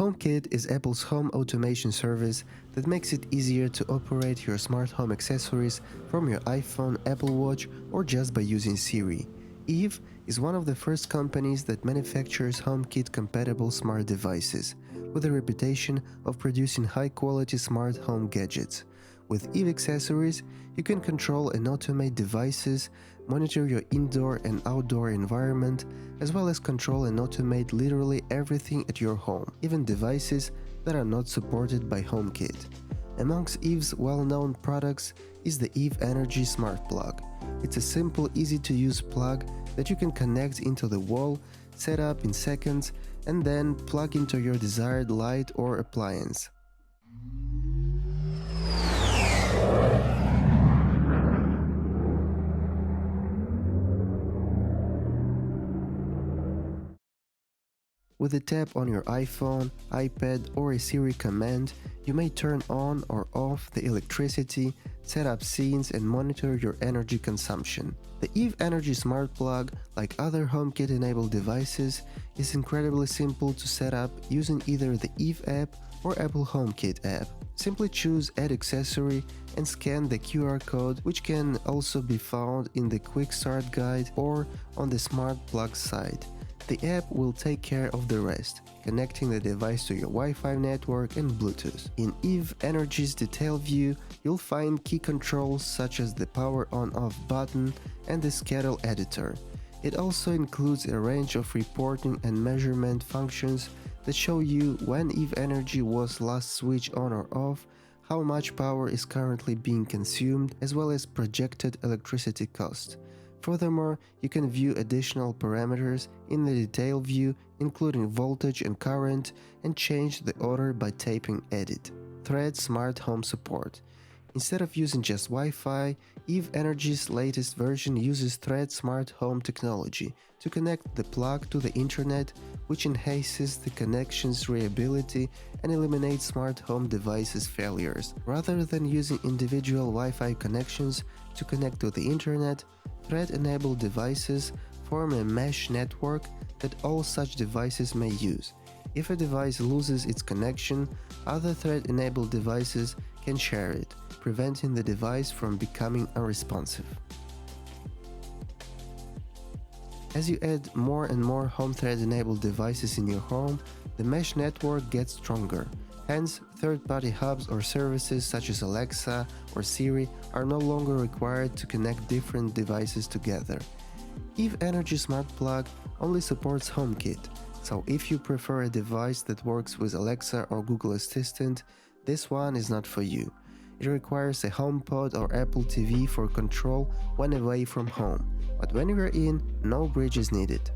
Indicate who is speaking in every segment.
Speaker 1: HomeKit is Apple's home automation service that makes it easier to operate your smart home accessories from your iPhone, Apple Watch, or just by using Siri. Eve is one of the first companies that manufactures HomeKit-compatible smart devices, with a reputation of producing high-quality smart home gadgets. With Eve accessories, you can control and automate devices, monitor your indoor and outdoor environment, as well as control and automate literally everything at your home, even devices that are not supported by HomeKit. Amongst Eve's well-known products is the Eve Energy Smart Plug. It's a simple, easy-to-use plug that you can connect into the wall, set up in seconds, and then plug into your desired light or appliance. With a tap on your iPhone, iPad, or a Siri command, you may turn on or off the electricity, set up scenes, and monitor your energy consumption. The Eve Energy Smart Plug, like other HomeKit-enabled devices, is incredibly simple to set up using either the Eve app or Apple HomeKit app. Simply choose Add Accessory and scan the QR code, which can also be found in the Quick Start Guide or on the Smart Plug site. The app will take care of the rest, connecting the device to your Wi-Fi network and Bluetooth. In Eve Energy's detail view, you'll find key controls such as the power on-off button and the schedule editor. It also includes a range of reporting and measurement functions that show you when Eve Energy was last switched on or off, how much power is currently being consumed, as well as projected electricity cost. Furthermore, you can view additional parameters in the detail view, including voltage and current, and change the order by tapping Edit. Thread Smart Home Support. Instead of using just Wi-Fi, Eve Energy's latest version uses Thread Smart Home technology to connect the plug to the internet, which enhances the connection's reliability and eliminates smart home devices' failures. Rather than using individual Wi-Fi connections to connect to the internet, Thread-enabled devices form a mesh network that all such devices may use. If a device loses its connection, other Thread-enabled devices can share it, preventing the device from becoming unresponsive. As you add more and more home Thread-enabled devices in your home, the mesh network gets stronger. Hence, third-party hubs or services such as Alexa or Siri are no longer required to connect different devices together. Eve Energy Smart Plug only supports HomeKit, so if you prefer a device that works with Alexa or Google Assistant, this one is not for you. It requires a HomePod or Apple TV for control when away from home, but when you're in, no bridge is needed.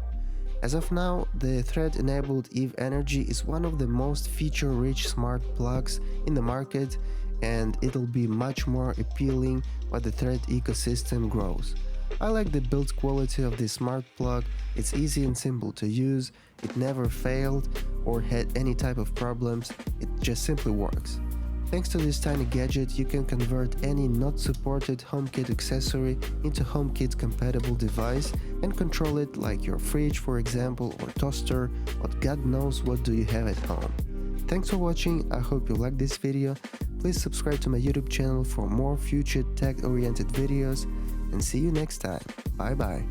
Speaker 1: As of now, the Thread-enabled Eve Energy is one of the most feature-rich smart plugs in the market, and it'll be much more appealing while the Thread ecosystem grows. I like the build quality of this smart plug. It's easy and simple to use, it never failed or had any type of problems, it just simply works. Thanks to this tiny gadget, you can convert any not supported HomeKit accessory into HomeKit-compatible device and control it like your fridge, for example, or toaster, or God knows what do you have at home. Thanks for watching, I hope you liked this video. Please subscribe to my YouTube channel for more future tech-oriented videos, and see you next time. Bye bye.